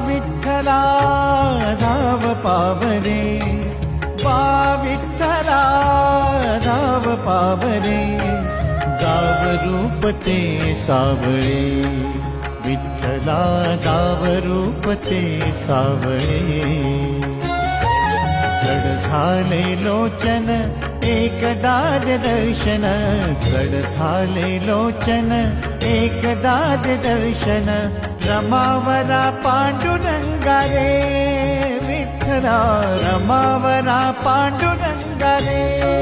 विठ्ठला धाव पावरे, बा विठ्ठला धाव पावरे, गाव रूप ते सावळे, विठ्ठला गाव रूप ते सावळे. जड झाले लोचन एकदाद दर्शन, जड झाले लोचन एकदाद दर्शन, रमावरा पांडुरंगा रे, विठ्ठला रमावरा पांडुरंगा रे.